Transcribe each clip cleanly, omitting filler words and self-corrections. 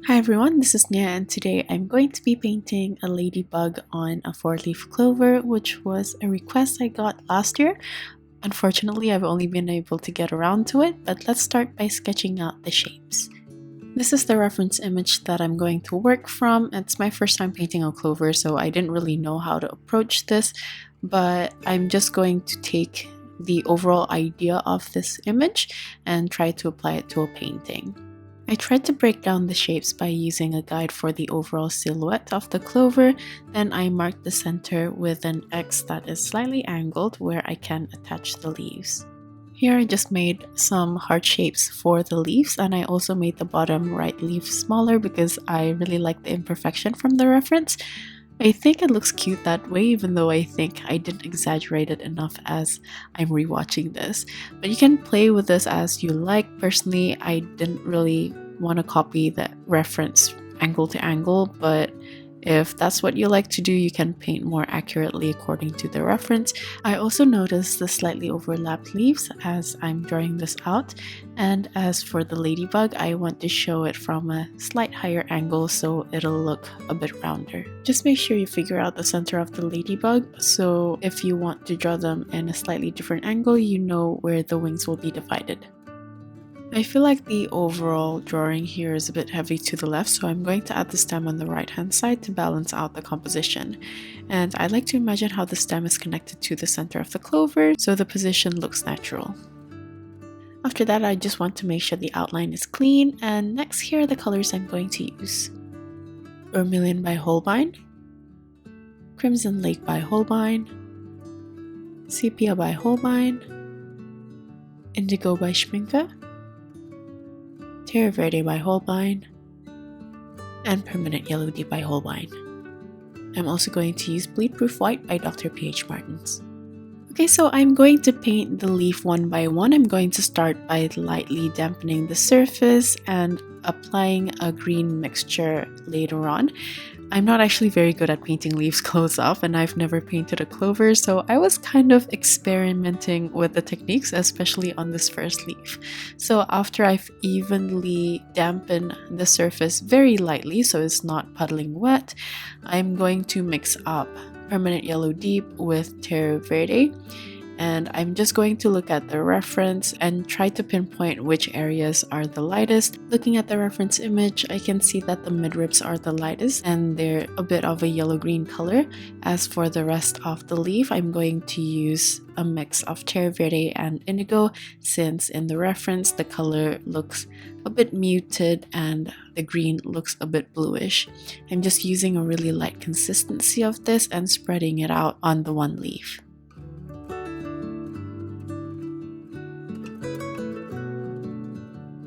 Hi everyone, this is Nia and today I'm going to be painting a ladybug on a 4-leaf clover, which was a request I got last year. Unfortunately, I've only been able to get around to it, but let's start by sketching out the shapes. This is the reference image that I'm going to work from. It's my first time painting a clover, so I didn't really know how to approach this, but I'm just going to take the overall idea of this image and try to apply it to a painting. I tried to break down the shapes by using a guide for the overall silhouette of the clover, then I marked the center with an X that is slightly angled where I can attach the leaves. Here I just made some heart shapes for the leaves, and I also made the bottom right leaf smaller because I really like the imperfection from the reference. I think it looks cute that way, even though I think I didn't exaggerate it enough as I'm rewatching this. But you can play with this as you like. Personally, I didn't really want to copy the reference angle to angle, but if that's what you like to do, you can paint more accurately according to the reference. I also noticed the slightly overlapped leaves as I'm drawing this out, and as for the ladybug, I want to show it from a slight higher angle so it'll look a bit rounder. Just make sure you figure out the center of the ladybug, so if you want to draw them in a slightly different angle, you know where the wings will be divided. I feel like the overall drawing here is a bit heavy to the left, so I'm going to add the stem on the right hand side to balance out the composition. And I like to imagine how the stem is connected to the center of the clover, so the position looks natural. After that, I just want to make sure the outline is clean, and next here are the colors I'm going to use. Vermilion by Holbein, Crimson Lake by Holbein, Sepia by Holbein, Indigo by Schmincke, Terre Verte by Holbein, and Permanent Yellow Deep by Holbein. I'm also going to use Bleed Proof White by Dr. P.H. Martins. Okay, so I'm going to paint the leaf one by one. I'm going to start by lightly dampening the surface and applying a green mixture later on. I'm not actually very good at painting leaves close up, and I've never painted a clover, so I was kind of experimenting with the techniques, especially on this first leaf. So after I've evenly dampened the surface very lightly so it's not puddling wet, I'm going to mix up Permanent Yellow Deep with Terre Verde, and I'm just going to look at the reference and try to pinpoint which areas are the lightest. Looking at the reference image, I can see that the midribs are the lightest and they're a bit of a yellow-green color. As for the rest of the leaf, I'm going to use a mix of Terre Verde and Indigo, since in the reference the color looks a bit muted and the green looks a bit bluish. I'm just using a really light consistency of this and spreading it out on the one leaf.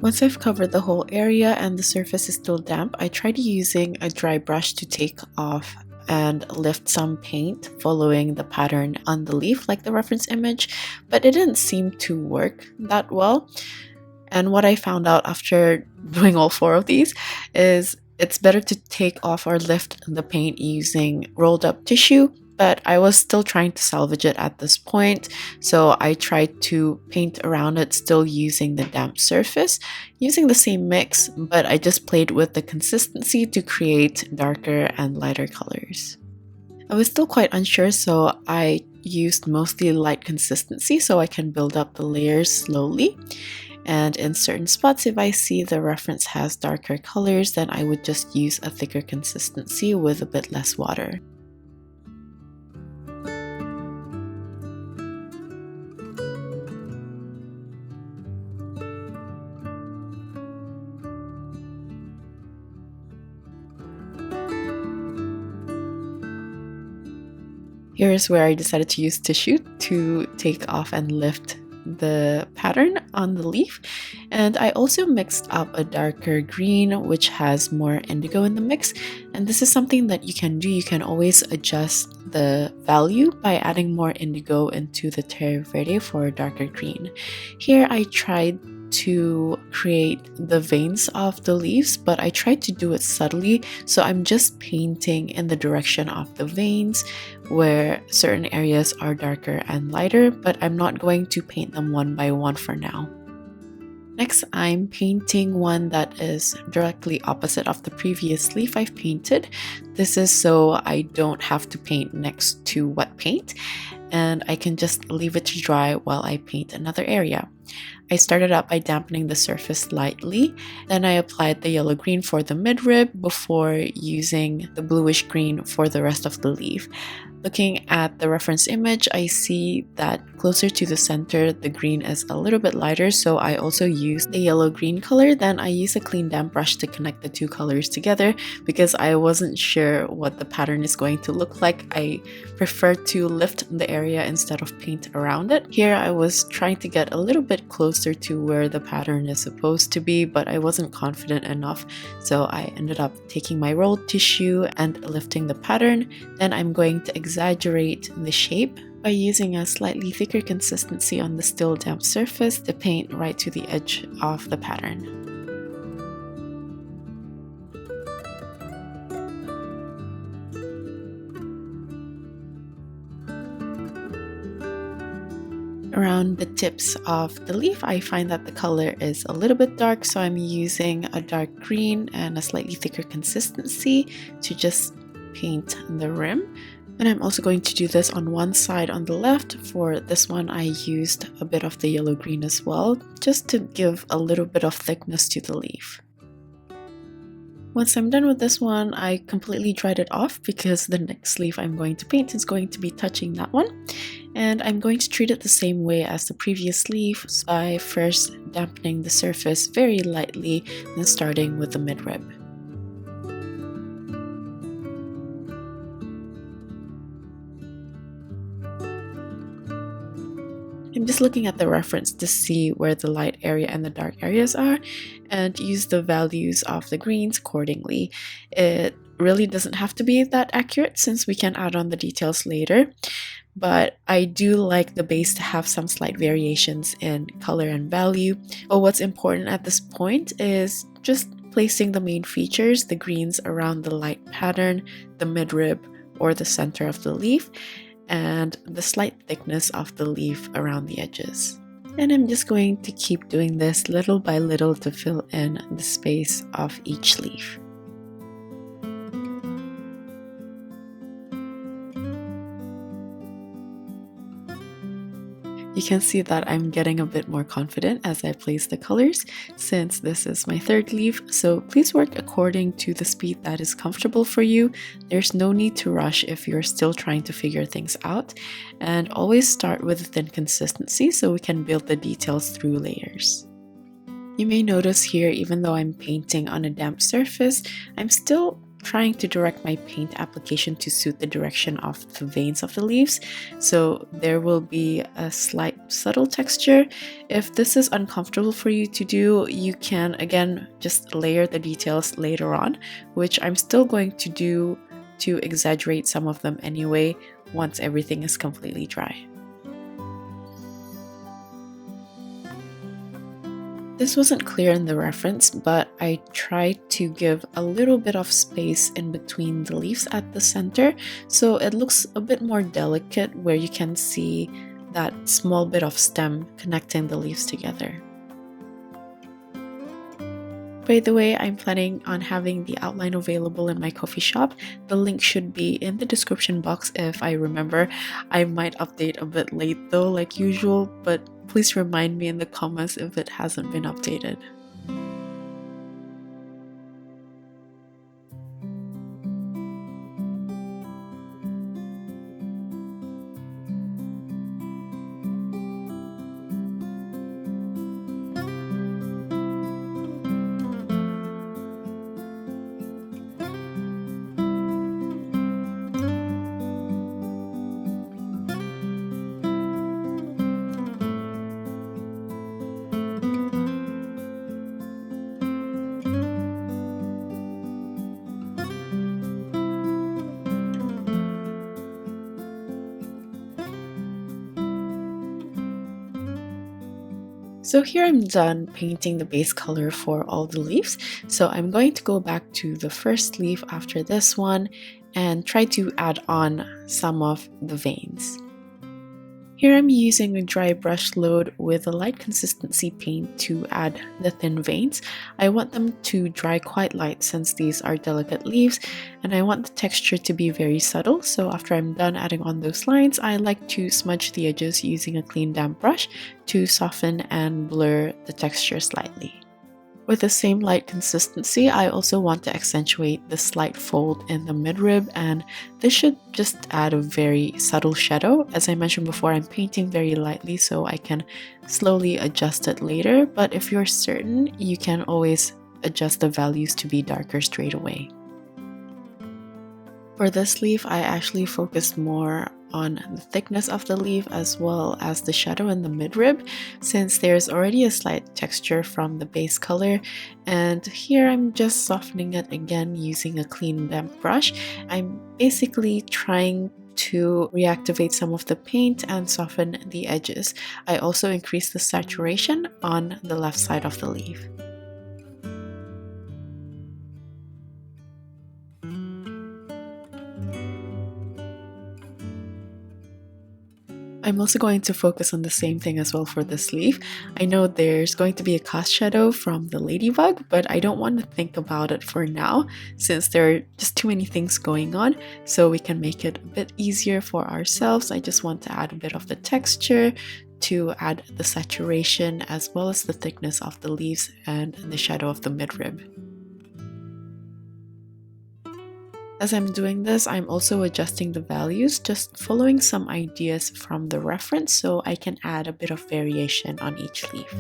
Once I've covered the whole area and the surface is still damp, I tried using a dry brush to take off and lift some paint following the pattern on the leaf like the reference image, but it didn't seem to work that well. And what I found out after doing all 4 of these is it's better to take off or lift the paint using rolled up tissue, but I was still trying to salvage it at this point, so I tried to paint around it still using the damp surface, using the same mix, but I just played with the consistency to create darker and lighter colors. I was still quite unsure, so I used mostly light consistency so I can build up the layers slowly. And in certain spots, if I see the reference has darker colors, then I would just use a thicker consistency with a bit less water. Here's where I decided to use tissue to take off and lift the pattern on the leaf, and I also mixed up a darker green which has more indigo in the mix, and this is something that you can do. You can always adjust the value by adding more indigo into the Terre Verde for a darker green. Here I tried to create the veins of the leaves, but I tried to do it subtly, so I'm just painting in the direction of the veins where certain areas are darker and lighter, but I'm not going to paint them one by one for now. Next, I'm painting one that is directly opposite of the previous leaf I've painted. This is so I don't have to paint next to wet paint, and I can just leave it to dry while I paint another area. I started out by dampening the surface lightly, then I applied the yellow-green for the midrib before using the bluish-green for the rest of the leaf. Looking at the reference image, I see that closer to the center, the green is a little bit lighter, so I also used the yellow-green color. Then I used a clean damp brush to connect the two colors together because I wasn't sure what the pattern is going to look like. I prefer to lift the area instead of paint around it. Here I was trying to get a little bit closer to where the pattern is supposed to be, but I wasn't confident enough, so I ended up taking my rolled tissue and lifting the pattern. Then I'm going to exaggerate the shape by using a slightly thicker consistency on the still damp surface to paint right to the edge of the pattern. Around the tips of the leaf, I find that the color is a little bit dark, so I'm using a dark green and a slightly thicker consistency to just paint the rim. And I'm also going to do this on one side on the left. For this one, I used a bit of the yellow-green as well, just to give a little bit of thickness to the leaf. Once I'm done with this one, I completely dried it off because the next leaf I'm going to paint is going to be touching that one. And I'm going to treat it the same way as the previous leaf by first dampening the surface very lightly, then starting with the midrib. I'm just looking at the reference to see where the light area and the dark areas are and use the values of the greens accordingly. It really doesn't have to be that accurate since we can add on the details later, but I do like the base to have some slight variations in color and value. But what's important at this point is just placing the main features, the greens around the light pattern, the midrib or the center of the leaf, and the slight thickness of the leaf around the edges. And I'm just going to keep doing this little by little to fill in the space of each leaf. You can see that I'm getting a bit more confident as I place the colors since this is my third leaf, so please work according to the speed that is comfortable for you. There's no need to rush if you're still trying to figure things out, and always start with a thin consistency so we can build the details through layers. You may notice here, even though I'm painting on a damp surface, I'm still trying to direct my paint application to suit the direction of the veins of the leaves, so there will be a slight subtle texture. If this is uncomfortable for you to do, you can again just layer the details later on, which I'm still going to do to exaggerate some of them anyway once everything is completely dry. This wasn't clear in the reference, but I tried to give a little bit of space in between the leaves at the center, so it looks a bit more delicate where you can see that small bit of stem connecting the leaves together. By the way, I'm planning on having the outline available in my coffee shop. The link should be in the description box if I remember. I might update a bit late though, like usual, but please remind me in the comments if it hasn't been updated. So here I'm done painting the base color for all the leaves. So I'm going to go back to the first leaf after this one and try to add on some of the veins. Here I'm using a dry brush load with a light consistency paint to add the thin veins. I want them to dry quite light since these are delicate leaves, and I want the texture to be very subtle, so after I'm done adding on those lines, I like to smudge the edges using a clean damp brush to soften and blur the texture slightly. With the same light consistency, I also want to accentuate the slight fold in the midrib, and this should just add a very subtle shadow. As I mentioned before, I'm painting very lightly so I can slowly adjust it later, but if you're certain, you can always adjust the values to be darker straight away. For this leaf, I actually focused more on the thickness of the leaf as well as the shadow in the midrib, since there's already a slight texture from the base color, and here I'm just softening it again using a clean damp brush. I'm basically trying to reactivate some of the paint and soften the edges. I also increased the saturation on the left side of the leaf. I'm also going to focus on the same thing as well for this leaf. I know there's going to be a cast shadow from the ladybug, but I don't want to think about it for now since there are just too many things going on, so we can make it a bit easier for ourselves. I just want to add a bit of the texture to add the saturation as well as the thickness of the leaves and the shadow of the midrib. As I'm doing this, I'm also adjusting the values, just following some ideas from the reference so I can add a bit of variation on each leaf.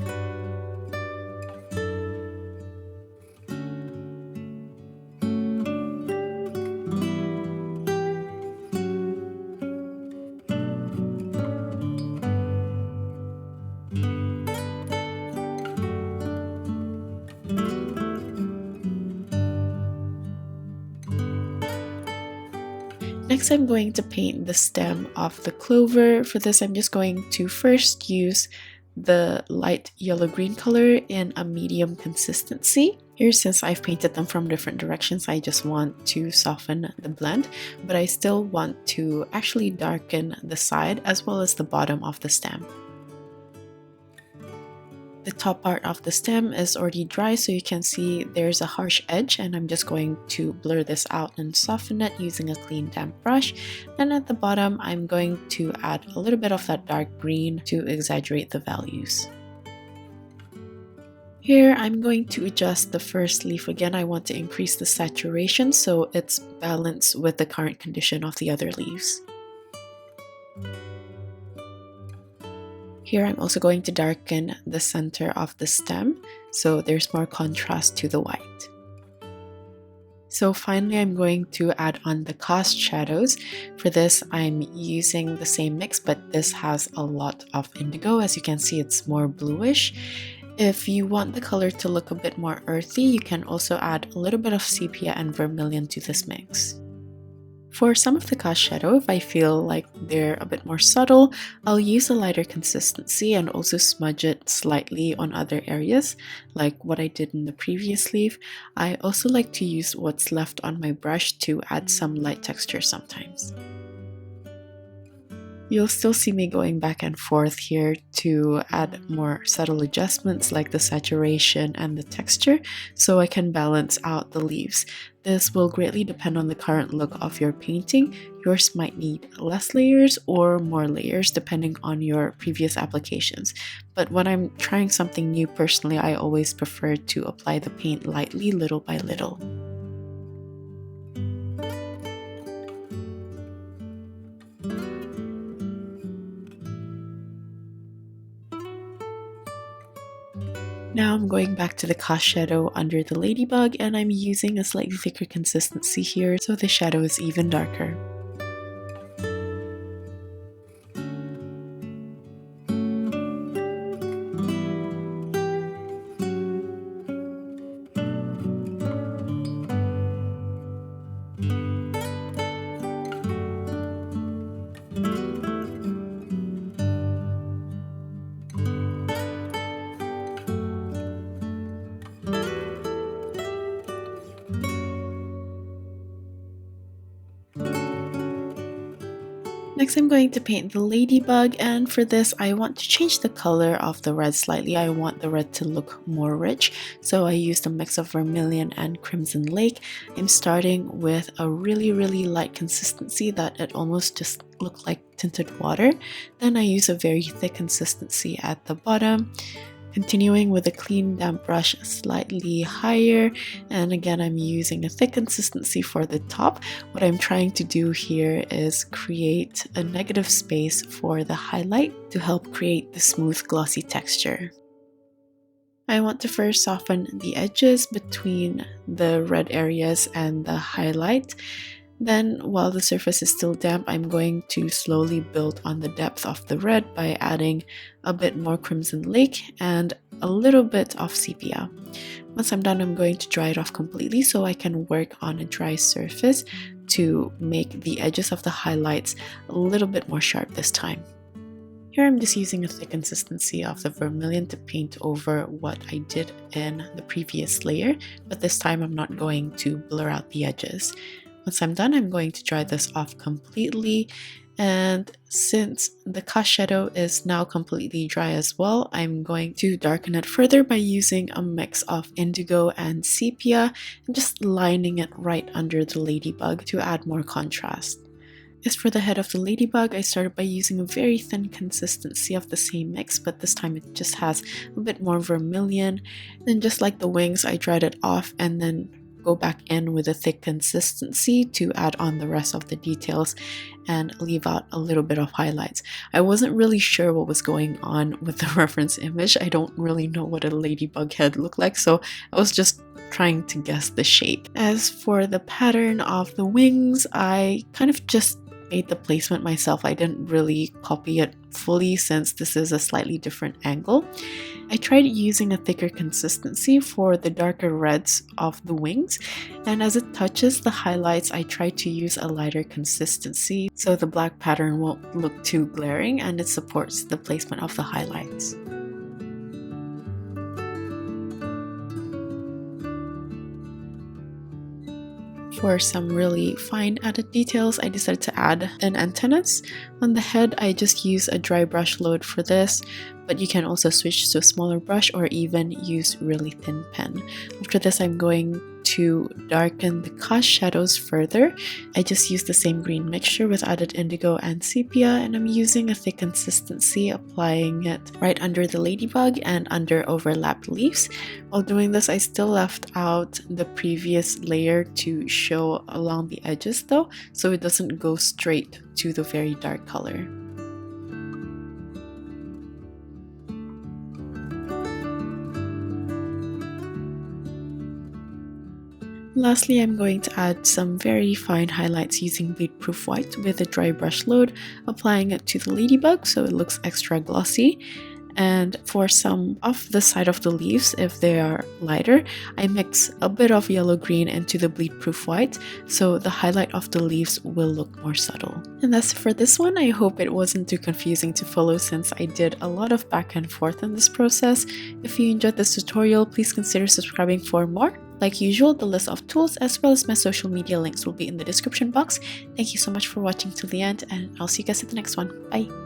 Next, I'm going to paint the stem of the clover. For this, I'm just going to first use the light yellow-green color in a medium consistency. Here, since I've painted them from different directions, I just want to soften the blend, but I still want to actually darken the side as well as the bottom of the stem. The top part of the stem is already dry, so you can see there's a harsh edge, and I'm just going to blur this out and soften it using a clean damp brush. And at the bottom, I'm going to add a little bit of that dark green to exaggerate the values. Here, I'm going to adjust the first leaf again. I want to increase the saturation so it's balanced with the current condition of the other leaves. Here I'm also going to darken the center of the stem so there's more contrast to the white. So finally I'm going to add on the cast shadows. For this I'm using the same mix, but this has a lot of indigo. As you can see, it's more bluish. If you want the color to look a bit more earthy, you can also add a little bit of sepia and vermilion to this mix. For some of the cast shadow, if I feel like they're a bit more subtle, I'll use a lighter consistency and also smudge it slightly on other areas, like what I did in the previous leaf. I also like to use what's left on my brush to add some light texture sometimes. You'll still see me going back and forth here to add more subtle adjustments like the saturation and the texture so I can balance out the leaves. This will greatly depend on the current look of your painting. Yours might need less layers or more layers depending on your previous applications. But when I'm trying something new personally, I always prefer to apply the paint lightly, little by little. Now I'm going back to the cast shadow under the ladybug, and I'm using a slightly thicker consistency here so the shadow is even darker. Next, I'm going to paint the ladybug, and for this I want to change the color of the red slightly. I want the red to look more rich, so I used a mix of vermilion and crimson lake. I'm starting with a really light consistency that it almost just looked like tinted water. Then I use a very thick consistency at the bottom. Continuing with a clean damp brush slightly higher, and again I'm using a thick consistency for the top. What I'm trying to do here is create a negative space for the highlight to help create the smooth glossy texture. I want to first soften the edges between the red areas and the highlight. Then, while the surface is still damp, I'm going to slowly build on the depth of the red by adding a bit more crimson lake and a little bit of sepia. Once I'm done, I'm going to dry it off completely so I can work on a dry surface to make the edges of the highlights a little bit more sharp this time. Here I'm just using a thick consistency of the vermilion to paint over what I did in the previous layer, but this time I'm not going to blur out the edges. Once I'm done, I'm going to dry this off completely, and since the cast shadow is now completely dry as well, I'm going to darken it further by using a mix of indigo and sepia and just lining it right under the ladybug to add more contrast. As for the head of the ladybug, I started by using a very thin consistency of the same mix, but this time it just has a bit more vermilion. Then just like the wings, I dried it off and then go back in with a thick consistency to add on the rest of the details and leave out a little bit of highlights. I wasn't really sure what was going on with the reference image. I don't really know what a ladybug head looked like, so I was just trying to guess the shape. As for the pattern of the wings, I kind of just made the placement myself. I didn't really copy it fully since this is a slightly different angle. I tried using a thicker consistency for the darker reds of the wings, and as it touches the highlights, I tried to use a lighter consistency so the black pattern won't look too glaring and it supports the placement of the highlights. For some really fine added details, I decided to add an antennas. On the head, I just use a dry brush load for this, but you can also switch to a smaller brush or even use really thin pen. After this, I'm going to darken the cast shadows further. I just used the same green mixture with added indigo and sepia, and I'm using a thick consistency, applying it right under the ladybug and under overlapped leaves. While doing this, I still left out the previous layer to show along the edges though, so it doesn't go straight to the very dark color. Lastly, I'm going to add some very fine highlights using bleed proof white with a dry brush load, applying it to the ladybug so it looks extra glossy. And for some of the side of the leaves, if they are lighter, I mix a bit of yellow green into the bleed proof white so the highlight of the leaves will look more subtle. And that's for this one. I hope it wasn't too confusing to follow since I did a lot of back and forth in this process. If you enjoyed this tutorial, please consider subscribing for more. Like usual, the list of tools as well as my social media links will be in the description box. Thank you so much for watching till the end, and I'll see you guys at the next one. Bye!